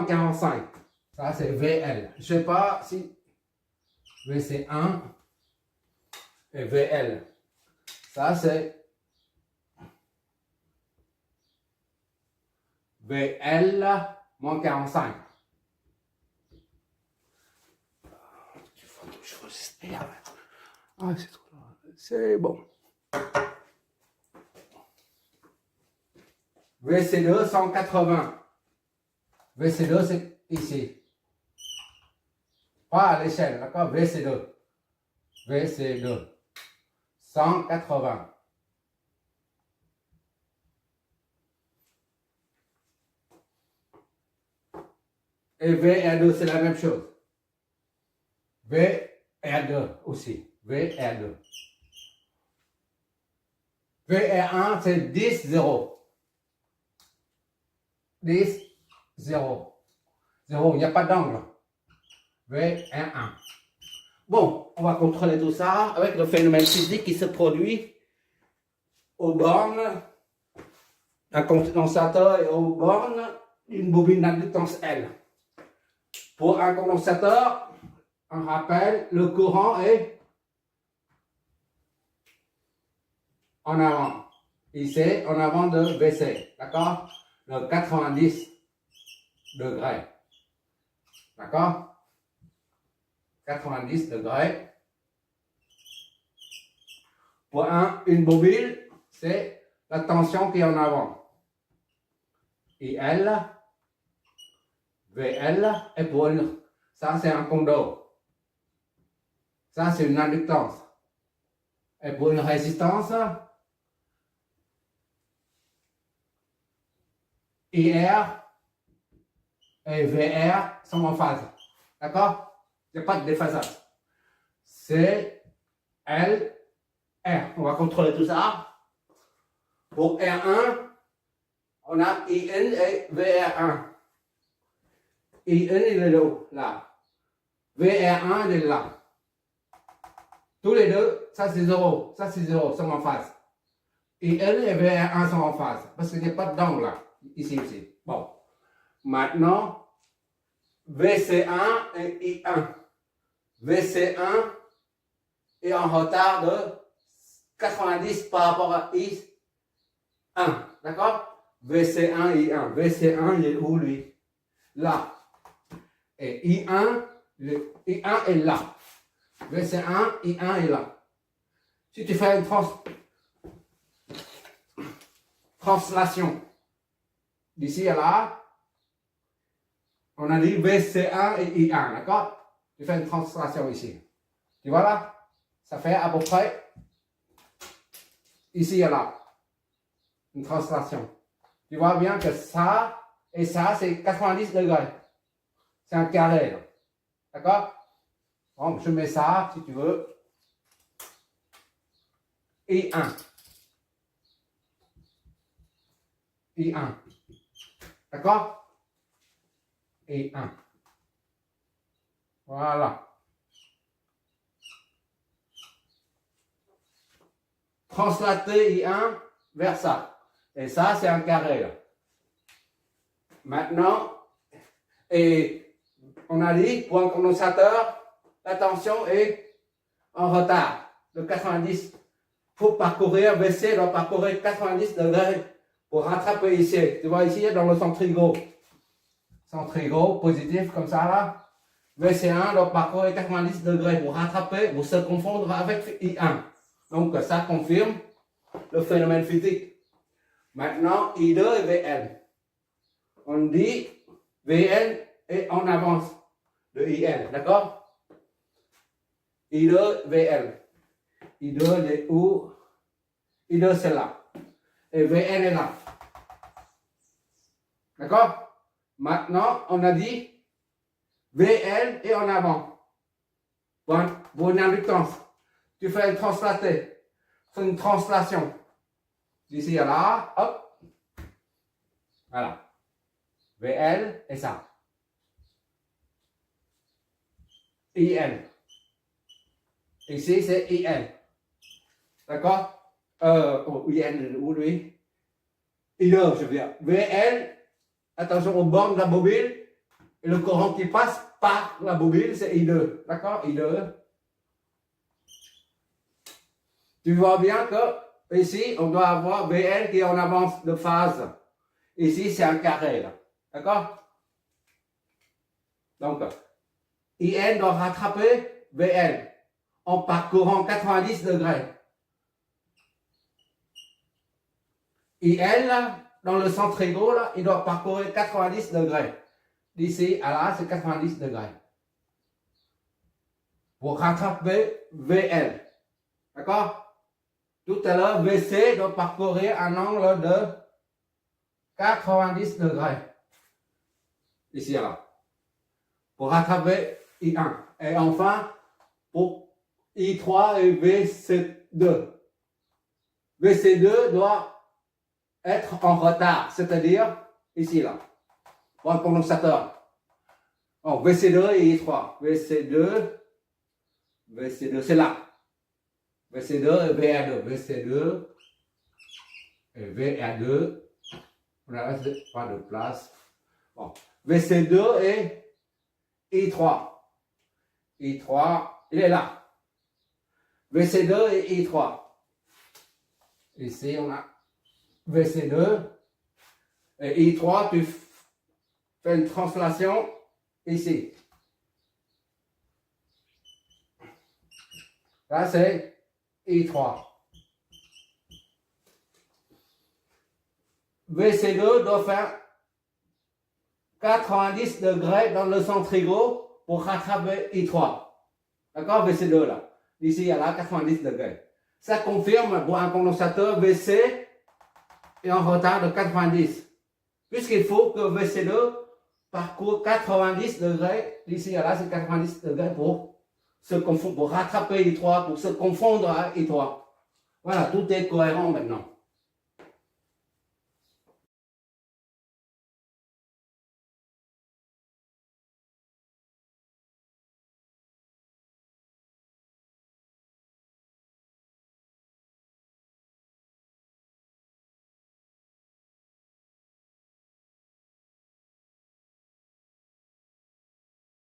moins 45. Ça, c'est VL. Je ne sais pas si V, c'est 1 et VL. Ça, c'est VL moins 45. Ah, c'est trop loin. C'est bon. VC2, 180. VC2, c'est ici. Pas à l'échelle, d'accord? VC2. VC2. 180. Et VR2, c'est la même chose. VR2 aussi. VR2. VR1, c'est 10, 0. 10, 0. 0, il n'y a pas d'angle. VR1. Bon, on va contrôler tout ça avec le phénomène physique qui se produit aux bornes, un condensateur et aux bornes, une bobine d'inductance L. Pour un condensateur, on rappelle, le courant est en avant. Ici, en avant de VC. D'accord? De 90 degrés. D'accord? 90 degrés. Pour une bobine, c'est la tension qui est en avant. IL, VL, et pour une, ça c'est un condo. Ça c'est une inductance. Et pour une résistance, IR et VR sont en phase. D'accord? Il n'y a pas de déphasage. C'est L, R. On va contrôler tout ça. Pour R1, on a IN et VR1. IN, il est là. VR1, il est là. Tous les deux, ça c'est 0, ça c'est 0, sont en phase. IN et VR1 sont en phase. Parce qu'il n'y a pas d'angle là. Ici. Bon. Maintenant, VC1 et I1. VC1 est en retard de 90 par rapport à I1. D'accord? VC1 et I1. VC1, il est où lui? Là. Et I1 est là. VC1, I1 est là. Si tu fais une translation d'ici à là, on a dit VC1 et I1, d'accord? Tu fais une translation ici. Tu vois là? Ça fait à peu près ici et là. Une translation. Tu vois bien que ça et ça, c'est 90 degrés. C'est un carré. D'accord? Bon, je mets ça, si tu veux. I1. I1. D'accord? I1. Voilà. Translater I1 vers ça. Et ça, c'est un carré. Là. Maintenant, et on a dit, pour un condensateur, la tension est en retard de 90. Pour parcourir, VC doit parcourir 90 degrés pour rattraper ici. Tu vois ici, dans le centrigo. Centrigo, positif, comme ça là. VC1 doit parcourir 90 degrés pour rattraper, pour se confondre avec I1. Donc ça confirme le phénomène physique. Maintenant, I2 et VL. On dit VL est en avance de IL, d'accord? I2, VL. I2 il est où? I2 c'est là. Et VL est là. D'accord? Maintenant, on a dit VL est en avant. Pour une inductance. Tu fais une translaté. C'est une translation. D'ici à là, hop. Voilà. VL et ça. IL. Ici, c'est IL. D'accord? IL, où lui? IL, je viens. VL, attention aux bornes de la bobine. Et le courant qui passe par la bobine, c'est I2. D'accord? I2. Tu vois bien que ici, on doit avoir VL qui est en avance de phase. Ici, c'est un carré. Là. D'accord? Donc, IN doit rattraper VL en parcourant 90 degrés. IL, là, dans le centrigo, là, il doit parcourir 90 degrés. D'ici à là, c'est 90 degrés. Pour rattraper VL. D'accord? Tout à l'heure, VC doit parcourir un angle de 90 degrés. Ici à là. Pour rattraper I1. Et enfin, pour I3 et VC2. VC2 doit être en retard, c'est-à-dire ici là. Pour un condensateur. Donc VC2 et I3. VC2, c'est là. VC2 et VA2. VC2 et VA2. On n'a pas de place. Bon. VC2 et I3. I3, il est là. VC2 et I3. Ici, on a VC2 et I3, tu fais une translation ici. Là, c'est I3. VC2 doit faire 90 degrés dans le centrigo pour rattraper I3. D'accord? VC2 là. D'ici à là, 90 degrés. Ça confirme pour un condensateur VC est en retard de 90. Puisqu'il faut que VC2 parcourt 90 degrés. D'ici à là, c'est 90 degrés pour se confondre, pour rattraper I3, pour se confondre à I3. Voilà, tout est cohérent maintenant.